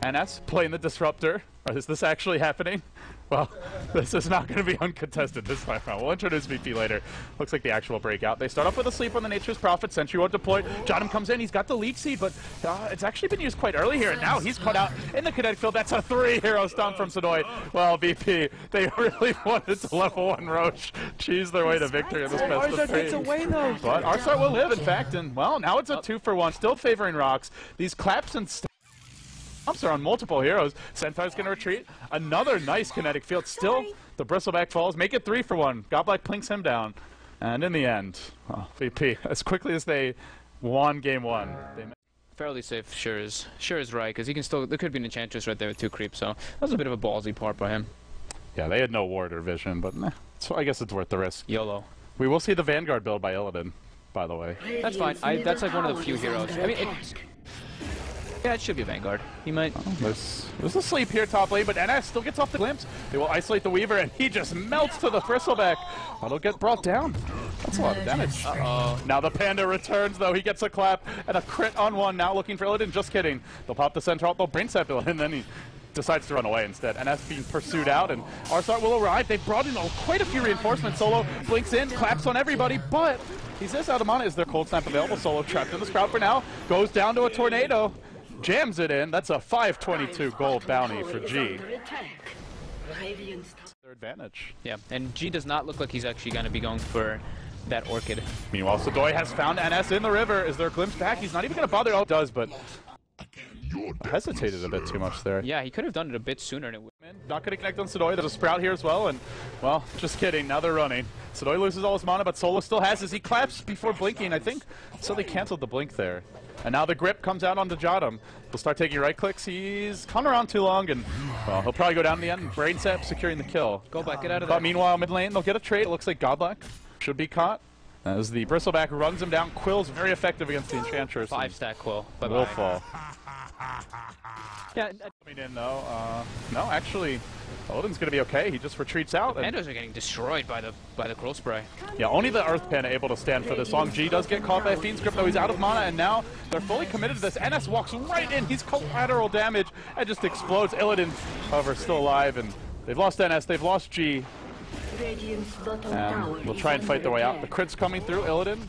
NS playing the disruptor. Or is this actually happening? Well, this is not going to be uncontested this time around. We'll introduce VP later. Looks like the actual breakout. They start off with a sleep on the Nature's Prophet. Sentry won't deploy. Jotum comes in. He's got the leech seed, but it's actually been used quite early here. And now he's caught out in the kinetic field. That's a 3-hero stomp from Sonoy. Well, VP, they really wanted to level 1 Roach cheese their way to victory in this best of 3. Gets away though. But Arsart will live, in fact. And, well, now it's a 2-for-1. Still favoring Rox. These claps and stomps are on multiple heroes. Centaur's going to retreat. Another nice kinetic field. Still, the Bristleback falls. Make it 3-for-1. Godblack plinks him down. And in the end, VP, as quickly as they won game 1. Fairly safe, sure is right, because he can still, there could be an Enchantress right there with 2 creeps, so that was a bit of a ballsy part by him. Yeah, they had no ward or vision, but so I guess it's worth the risk. YOLO. We will see the Vanguard build by Illidan, by the way. That's fine. That's like one of the few heroes. I mean, yeah, it should be a Vanguard. He might. There's a sleep here top lane, but NS still gets off the glimpse. They will isolate the Weaver, and he just melts to the Bristleback. That'll get brought down. That's a lot of damage. Uh-oh. Now the Panda returns, though. He gets a clap and a crit on 1. Now looking for Illidan. Just kidding. They'll pop the center out. They'll brain sap Illidan, and then he decides to run away instead. NS being pursued out, and Arsart will arrive. They've brought in quite a few reinforcements. Solo blinks in, claps on everybody, but he's this out of mana. Is there cold snap available? Solo trapped in the Sprout for now. Goes down to a tornado. Jams it in. That's a 522 gold bounty for G. Their advantage. Yeah, and G does not look like he's actually going to be going for that Orchid. Meanwhile, Sodoy has found NS in the river. Is there a glimpse back? He's not even going to bother. Oh, it does, but hesitated a bit too much there. Yeah, he could have done it a bit sooner. And it not going to connect on Sodoy. There's a Sprout here as well, and, well, just kidding. Now they're running. Sodoy loses all his mana, but Solo still has as he claps before blinking. I think so they canceled the blink there. And now the grip comes out onto Jotum. He'll start taking right clicks. He's come around too long, and, well, he'll probably go down in the end. Brain sap securing the kill. Go back, get out of there. But meanwhile, mid lane, they'll get a trade. It looks like Godblack should be caught. As the Bristleback runs him down. Quill's very effective against the Enchantress. 5-stack Quill. Will fall. Yeah. Coming in though, no, actually, Odin's gonna be okay. He just retreats out. Pandas are getting destroyed by the Quill Spray. Yeah, only the Earth Panda able to stand for this long. G does get caught by a Fiend's Grip, though he's out of mana, and now they're fully committed to this. NS walks right in. He's collateral damage and just explodes. Illidan, however, still alive, and they've lost NS. They've lost G. And we'll try and fight their way out. The crit's coming through. Illidan.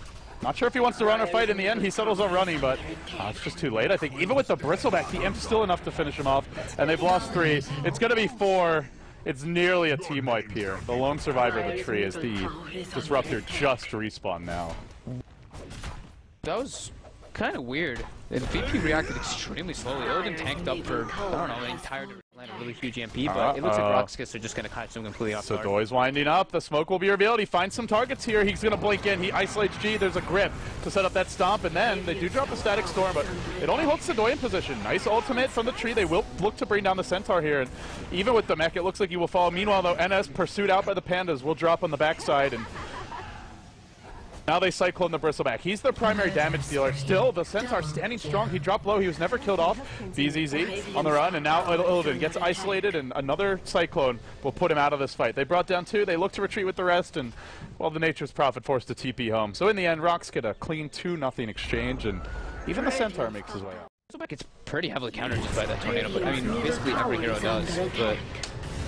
Not sure if he wants to run or fight in the end. He settles on running, but it's just too late. I think even with the Bristleback, the Imp's still enough to finish him off. And they've lost 3. It's going to be 4. It's nearly a team wipe here. The lone survivor of the tree is the Disruptor just respawn now. That was kind of weird. The VP reacted extremely slowly. Illidan tanked up for, I don't know, the entire land a really huge EMP, but it looks like Rox.KIS are just going to catch him completely off guard. Sodoy's winding up. The smoke will be revealed. He finds some targets here. He's going to blink in. He isolates G. There's a grip to set up that stomp, and then they do drop a Static Storm, but it only holds Sodoy in position. Nice ultimate from the tree. They will look to bring down the Centaur here, and even with the mech, it looks like he will fall. Meanwhile, though, NS, pursued out by the Pandas, will drop on the backside, and now they Cyclone the Bristleback. He's their primary damage dealer. Still, the Centaur standing strong. He dropped low. He was never killed off. BZZ on the run, and now Illidan gets isolated, and another Cyclone will put him out of this fight. They brought down 2. They look to retreat with the rest, and, well, the Nature's Prophet forced to TP home. So in the end, Rox get a clean 2-0 exchange, and even the Centaur makes his way out. Bristleback gets pretty heavily countered just by that tornado, but I mean, basically every hero does. But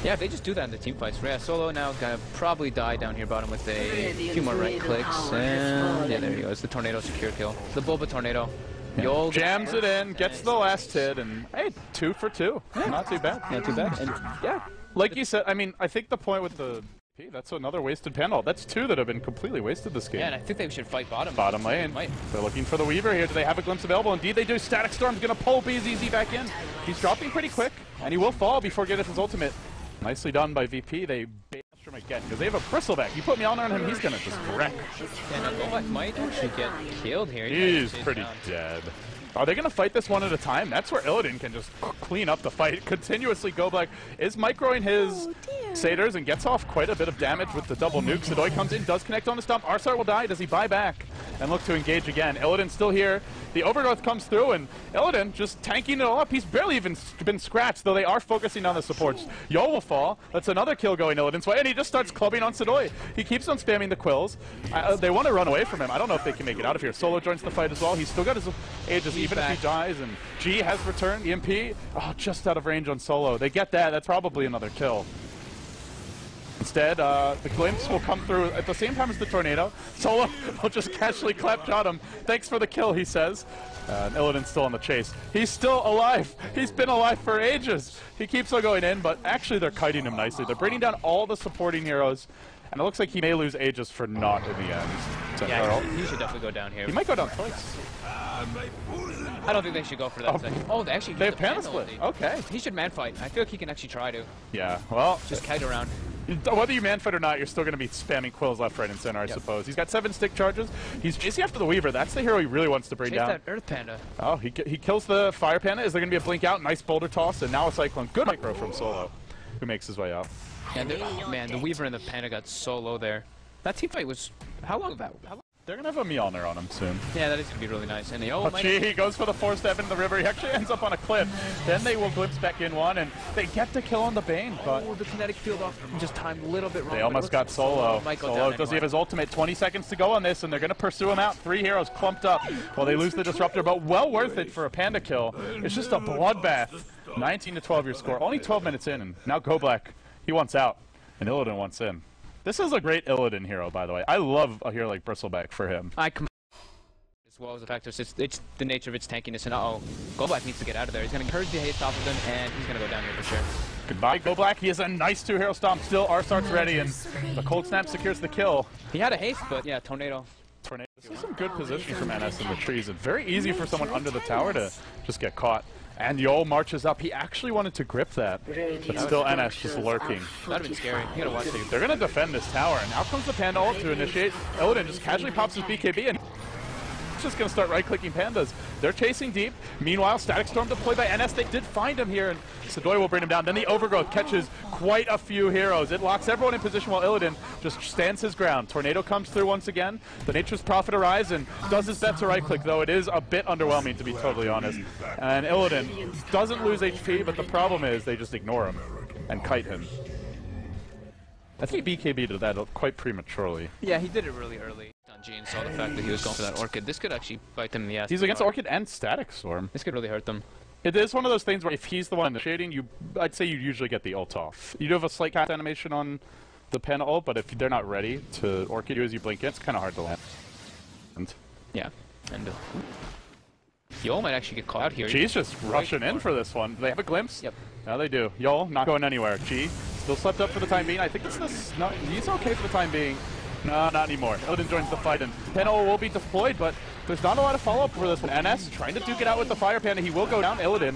yeah, if they just do that in the team fights. Yeah, Solo now gonna probably die down here bottom with a few more right clicks, and yeah, there he goes. The tornado secure kill. The Bulba tornado. Yeah. Jams it in, gets the last hit, and hey, 2 for 2. Yeah. Not too bad. Not too bad. And yeah, like you said, I mean, I think the point with the that's another wasted panel. That's 2 that have been completely wasted this game. Yeah, and I think they should fight bottom. Bottom lane. They're looking for the Weaver here. Do they have a glimpse available? Indeed they do. Static Storm's going to pull BZZ back in. He's dropping pretty quick, and he will fall before getting his ultimate. Nicely done by VP. They banished him again because they have a Bristleback. You put me on him, he's going to just wreck. Yeah, no, Golbat might actually get killed here. He's pretty dead. Are they going to fight this one at a time? That's where Illidan can just clean up the fight. Continuously, Golbat is microing his Satyrs and gets off quite a bit of damage with the double nuke. Sodoy comes in, does connect on the stomp. Arsart will die. Does he buy back and look to engage again? Illidan's still here. The Overgrowth comes through, and Illidan just tanking it all up. He's barely even been scratched, though they are focusing on the supports. Yo will fall. That's another kill going Illidan's way, and he just starts clubbing on Sodoy. He keeps on spamming the quills. They want to run away from him. I don't know if they can make it out of here. Solo joins the fight as well. He's still got his Aegis even if he dies, and G has returned, EMP, oh, just out of range on Solo. They get that, that's probably another kill. Instead, the glimpse will come through at the same time as the tornado. Solo will just casually clapshot him. Thanks for the kill, he says. And Illidan's still on the chase. He's still alive. He's been alive for ages. He keeps on going in, but actually they're kiting him nicely. They're bringing down all the supporting heroes, and it looks like he may lose Aegis for naught in the end. Yeah, he should definitely go down here. He might go down twice. I don't think they should go for that second. Oh, they actually have Panda split. Okay. He should man fight. I feel like he can actually try to. Yeah, well. Just kite around. Whether you man fight or not, you're still going to be spamming quills left, right, and center, I suppose. He's got 7 stick charges. He's chasing after the Weaver. That's the hero he really wants to bring down. that Earth Panda. Oh, he kills the Fire Panda. Is there going to be a blink out? Nice boulder toss, and now a Cyclone. Good micro from Solo, who makes his way out. And man, the Weaver and the Panda got so low there. That team fight was... How long? They're going to have a Mjolnir on him soon. Yeah, that is going to be really nice. And he goes for the 4-step into the river. He actually ends up on a cliff. Then they will glimpse back in one, and they get the kill on the Bane, but... the kinetic field off just timed a little bit wrong. They almost got Solo. Solo does he have his ultimate? 20 seconds to go on this, and they're going to pursue him out. 3 heroes clumped up while they lose the Disruptor, but well worth it for a Panda kill. It's just a bloodbath. 19-12 your score. Only 12 minutes in, and now Go Black, he wants out, and Illidan wants in. This is a great Illidan hero, by the way. I love a hero like Bristleback for him. As well as the fact that it's the nature of its tankiness, and Go Black needs to get out of there. He's going to encourage the haste off of them, and he's going to go down here for sure. Goodbye, Go Black. He has a nice 2-hero stomp. Still, Arsart's ready, and the Cold Snap secures the kill. He had a haste, but yeah, Tornado. This is some good position from NS in the trees. It's very easy for someone under the tower to just get caught. And Yol marches up. He actually wanted to grip that, but still NS just lurking. That would have been scary. You gotta watch it. They're going to defend this tower, and now comes the Panda ult to initiate. Illidan just casually pops his BKB, and just going to start right-clicking Pandas. They're chasing deep. Meanwhile, Static Storm deployed by NS. They did find him here, and Sadoy will bring him down. Then the Overgrowth catches quite a few heroes. It locks everyone in position while Illidan just stands his ground. Tornado comes through once again. The Nature's Prophet arrives and does his best to right-click, though it is a bit underwhelming, to be totally honest. And Illidan doesn't lose HP, but the problem is they just ignore him and kite him. I think BKB did that quite prematurely. Yeah, he did it really early. On G and saw the fact that he was going for that Orchid. This could actually bite them in the ass. He's against Orchid and Static Storm. This could really hurt them. It is one of those things where if he's the one initiating, I'd say you usually get the ult off. You do have a slight cast animation on the Panda ult, but if they're not ready to Orchid you as you blink in, it's kind of hard to land. Yeah, and Yol might actually get caught out here. G's just rushing in for this one. Do they have a glimpse? Yep. Now they do. Yol not going anywhere. G still slept up for the time being. I think it's this. No, he's okay for the time being. No, not anymore. Illidan joins the fight, and Panda will be deployed, but there's not a lot of follow-up for this one. NS trying to duke it out with the Fire Panda. He will go down. Illidan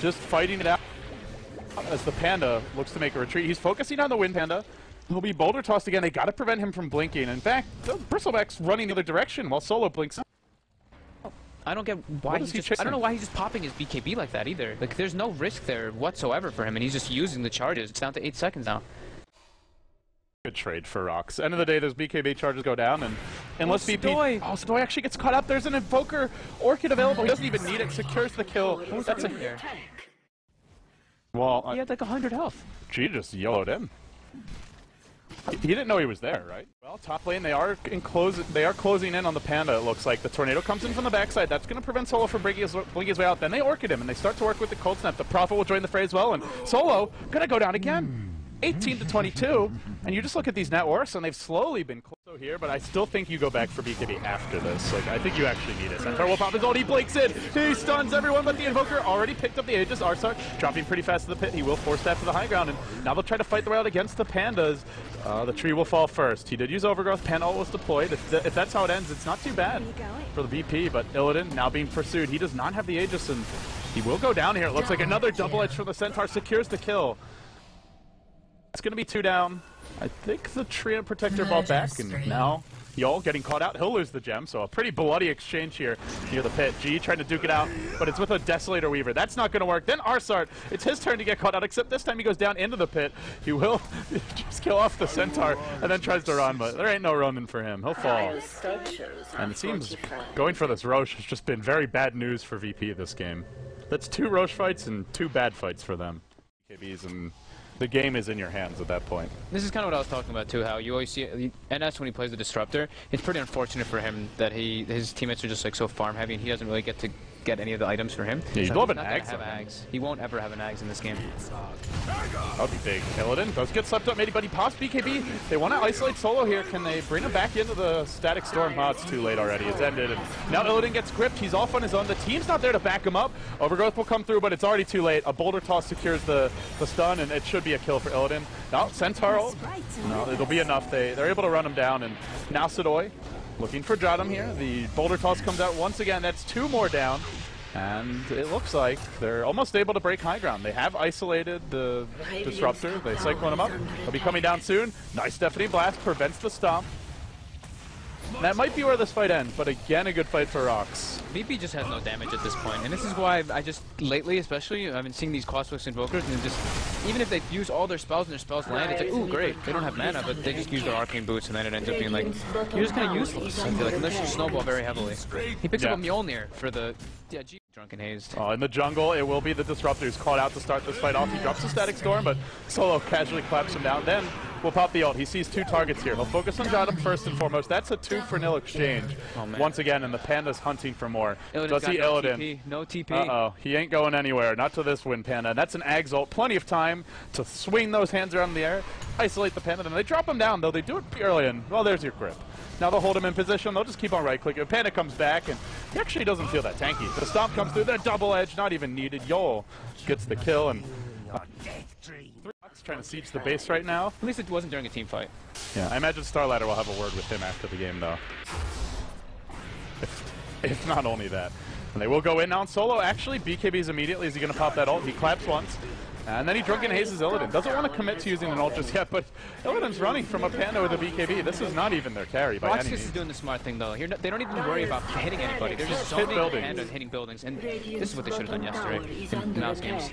just fighting it out as the Panda looks to make a retreat. He's focusing on the Wind Panda. He'll be boulder tossed again. They got to prevent him from blinking. In fact, Bristleback's running the other direction while Solo blinks. I don't get why he's just, I don't know why he's just popping his BKB like that either. Like, there's no risk there whatsoever for him, and he's just using the charges. It's down to 8 seconds now. Good trade for Rox. End of the day, those BKB charges go down, and unless VP... Oh, Sadoy actually gets caught up. There's an Invoker Orchid available. He doesn't even need it. Secures the kill. That's a... Well, he had like 100 health. G just yellowed in. He didn't know he was there, right? Well, top lane, they are closing in on the Panda, it looks like. The Tornado comes in from the backside. That's going to prevent Solo from blinking his way out. Then they Orchid him, and they start to work with the Cold Snap. The Prophet will join the fray as well, and Solo going to go down again. 18-22, and you just look at these net worths, and they've slowly been close here, but I still think you go back for BKB after this. Like, I think you actually need it. Centaur will pop his ult, he blinks in, he stuns everyone, but the Invoker already picked up the Aegis. Arsart dropping pretty fast to the pit. He will force that to the high ground, and now they'll try to fight the way out against the Pandas. The tree will fall first. He did use Overgrowth, Panda ult was deployed. If that's how it ends, it's not too bad for the BP, but Illidan now being pursued. He does not have the Aegis, and he will go down here. It looks like another double edge from the Centaur secures the kill. It's going to be 2 down. I think the Tree and Protector ball back, and now Yol getting caught out. He'll lose the gem, so a pretty bloody exchange here near the pit. G trying to duke it out, but it's with a Desolator Weaver. That's not going to work. Then Arsart, it's his turn to get caught out, except this time he goes down into the pit. He will just kill off the Centaur and then tries to run, but there ain't no running for him. He'll fall. And it seems going for this Roche has just been very bad news for VP this game. That's 2 Roche fights and 2 bad fights for them. KBs and... the game is in your hands at that point. This is kind of what I was talking about too, how you always see NS when he plays the Disruptor. It's pretty unfortunate for him that his teammates are just like so farm heavy and he doesn't really get to get any of the items for him. Yeah, you so love an he's not gonna Ags have on him. Ags. He won't ever have an Ags in this game. That would be big. Illidan does get slept up, maybe, but he pops BKB. They want to isolate Solo here. Can they bring him back into the static storm? Oh, it's too late already. It's ended. And now Illidan gets gripped. He's off on his own. The team's not there to back him up. Overgrowth will come through, but it's already too late. A boulder toss secures the stun, and it should be a kill for Illidan. Now, Centaur ult. No, it'll be enough. They're able to run him down, and now Sidoi looking for Jadam here. The boulder toss comes out once again. That's 2 more down. And it looks like they're almost able to break high ground. They have isolated the Disruptor. They cyclone him up. He'll be coming down soon. Nice Deafening Blast prevents the stomp. And that might be where this fight ends, but again, a good fight for Rox. VP just has no damage at this point, and this is why I just, lately especially, I've been seeing these Cosmos Invokers, and just, even if they use all their spells and their spells land, it's like, ooh, great, they don't have mana, but they just use their Arcane Boots, and then it ends up being like, you're just kind of useless, I feel like, unless you snowball very heavily. He picks up a Mjolnir for the, Drunken Hazed. In the jungle, it will be the Disruptor who's caught out to start this fight off. He drops the Static Storm, but Solo casually claps him down. Then we'll pop the ult. He sees 2 targets here. He'll focus on Jadam first and foremost. That's a 2-for-0 exchange. Once again, and the Panda's hunting for more. Does he Illidan? No TP. Uh-oh. He ain't going anywhere. Not to this win, Panda. That's an Ags ult. Plenty of time to swing those hands around in the air, isolate the Panda. Then they drop him down, though. They do it early, and, well, there's your grip. Now they'll hold him in position. They'll just keep on right-clicking. Panda comes back, and he actually doesn't feel that tanky. The stomp comes through. They're double edge, not even needed. Yol gets the kill, and trying to siege the base right now. At least it wasn't during a team fight. Yeah, I imagine Starlighter will have a word with him after the game, though. If not only that. And they will go in now on Solo. Actually, BKB's immediately. Is he going to pop that ult? He claps once. And then he Drunken Hazes Illidan. Doesn't want to commit to using an ult just yet, but Illidan's running from a Panda with a BKB. This is not even their carry by any means. Rox.KIS is doing the smart thing, though. They don't even worry about hitting anybody. They're just zoning Panda and hitting buildings. And this is what they should have done yesterday in mouse games.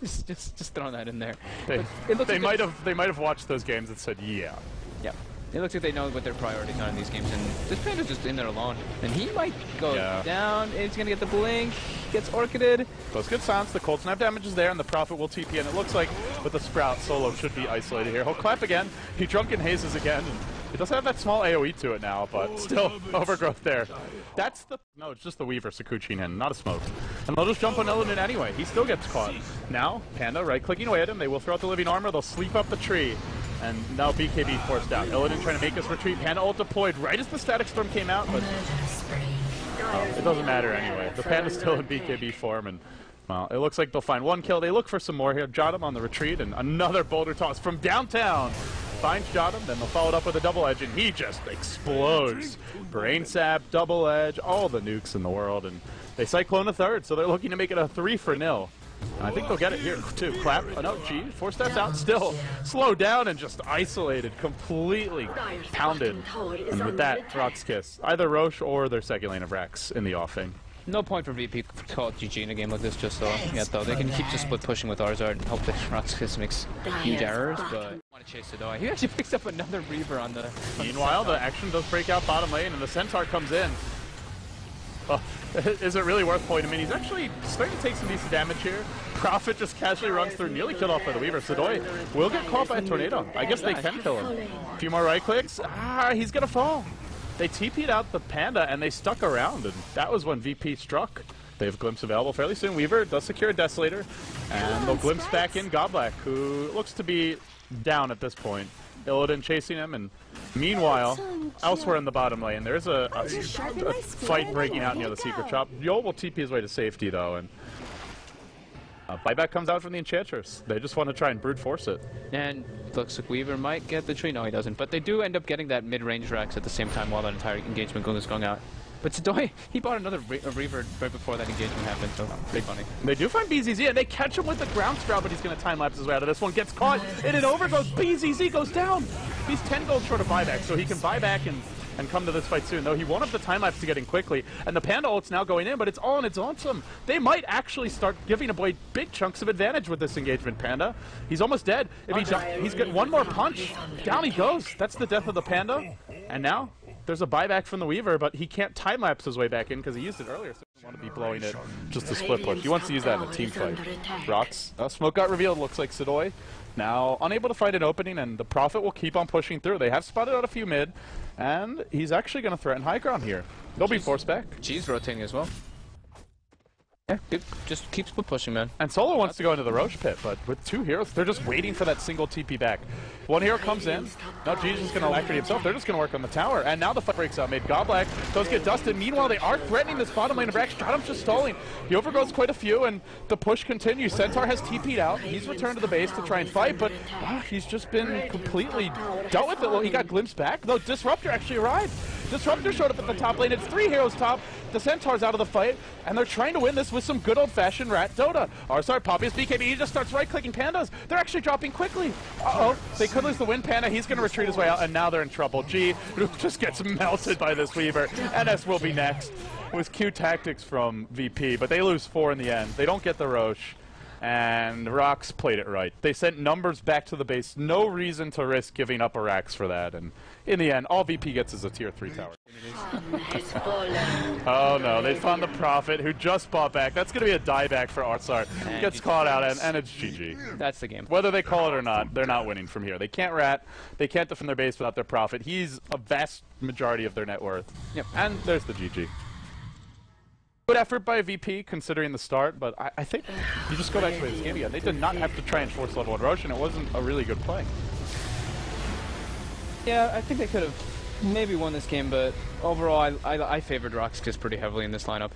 just throwing that in there. They might have watched those games and said, yeah. Yeah. It looks like they know what their priorities are in these games, and this Panda's just in there alone. And he might go down, he's gonna get the blink, gets Orchided. Those good silence, the Cold Snap damage is there, and the Prophet will TP, and it looks like with the Sprout, Solo should be isolated here. He'll clap again, he Drunken Hazes again, and it doesn't have that small AoE to it now, but still, Overgrowth there. That's the... No, it's just the Weaver Sakuchin in, not a smoke. And they'll just jump on Illidan anyway, he still gets caught. Now, Panda right-clicking away at him, they will throw out the Living Armor, they'll sleep up the tree. And now BKB forced down. Illidan trying to make us retreat. Panda ult deployed right as the Static Storm came out, but it doesn't matter anyway. The Panda's still in BKB form, and well, it looks like they'll find 1 kill. They look for some more here. Jadam on the retreat, and another boulder toss from downtown. Finds Jadam, then they'll follow it up with a double edge, and he just explodes. Brain Sap, double edge, all the nukes in the world, and they Cyclone a third, so they're looking to make it a 3-for-0. I think they'll get it here, too. Clap. Oh, no, G. 4 steps out. Still slowed down and just isolated. Completely pounded. And with that, Rox.KIS. Either Roche or their second lane of Rex in the offing. No point for VP to call it GG in a game like this just yet, though. They can keep just split pushing with Arzard and hope that Rox.KIS makes huge errors, but I want to chase Sidoi. He actually picks up another Reaver on the... Meanwhile, the action does break out bottom lane, and the Centaur comes in. Is it really worth pointing? I mean, he's actually starting to take some decent damage here. Prophet just casually runs through, nearly killed off by the Weaver. Sidoi will get caught by a tornado. I guess they can kill him. A few more right clicks. He's gonna fall. They TP'd out the Panda and they stuck around, and that was when VP struck. They have Glimpse available fairly soon. Weaver does secure a Desolator, and they'll glimpse back in Godblack, who looks to be down at this point. Illidan chasing him, and meanwhile, elsewhere in the bottom lane, there's a fight breaking out near the Secret Shop. Yol will TP his way to safety, though, and buyback comes out from the Enchantress. They just want to try and brute force it. And looks like Weaver might get the tree. No, he doesn't. But they do end up getting that mid-range Rex at the same time while that entire engagement is going out. But Sidoi, he bought another Reaver right before that engagement happened, so pretty funny. They do find BZZ, and they catch him with the ground sprout, but he's going to time-lapse his way out of this one. Gets caught, and it overgoes. BZZ goes down. He's 10 gold short of buyback, so he can buy back and come to this fight soon, though he won't have the time-lapse to get in quickly. And the Panda ult's now going in, but it's all in its lonesome. They might actually start giving away big chunks of advantage with this engagement, Panda. He's almost dead. If he's got one more punch, down he goes. That's the death of the Panda. And now there's a buyback from the Weaver, but he can't time-lapse his way back in because he used it earlier, so he doesn't want to be blowing it just to split push. He wants to use that in a team fight. Rox. Smoke got revealed, looks like Sidoi. Now, unable to find an opening, and the Prophet will keep on pushing through. They have spotted out a few mid, and he's actually going to threaten high ground here. They'll be forced back. G's rotating as well. Yeah, just keep split pushing, man. And Solo wants to go into the Roche pit, but with 2 heroes, they're just waiting for that single TP back. 1 hero comes in. Now G's just going to alacrity himself. They're just going to work on the tower. And now the fight breaks out. Made Godblack. Those get dusted. Meanwhile, they are threatening this bottom lane of Rax. Stratum's just stalling. He overgoes quite a few, and the push continues. Centaur has TP'd out. He's returned to the base to try and fight, but he's just been completely dealt with it. Well, he got glimpsed back. Though Disruptor actually arrived. Disruptor showed up at the top lane. It's 3 heroes top. The Centaur's out of the fight, and they're trying to win this with some good old-fashioned rat Dota. Sorry, Poppy's BKB, he just starts right-clicking Pandas. They're actually dropping quickly. Uh-oh, they could lose the win Panda. He's going to retreat his way out, and now they're in trouble. G just gets melted by this Weaver. NS will be next. It was Q tactics from VP, but they lose 4 in the end. They don't get the Roche. And Rox played it right. They sent numbers back to the base. No reason to risk giving up a Rax for that. And in the end, all VP gets is a tier 3 tower. Oh no, they found the Prophet who just bought back. That's going to be a dieback for Artsart. Gets caught out and it's GG. That's the game. Whether they call it or not, they're not winning from here. They can't rat. They can't defend their base without their Prophet. He's a vast majority of their net worth. Yep. And there's the GG. Good effort by VP considering the start, but I think you just go back to this game again. They did not have to try and force level 1 Roche, and it wasn't a really good play. Yeah, I think they could have maybe won this game, but overall I favored Rox.KIS pretty heavily in this lineup.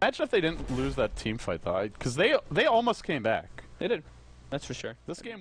Imagine if they didn't lose that team fight though, because they almost came back. They did, that's for sure. This game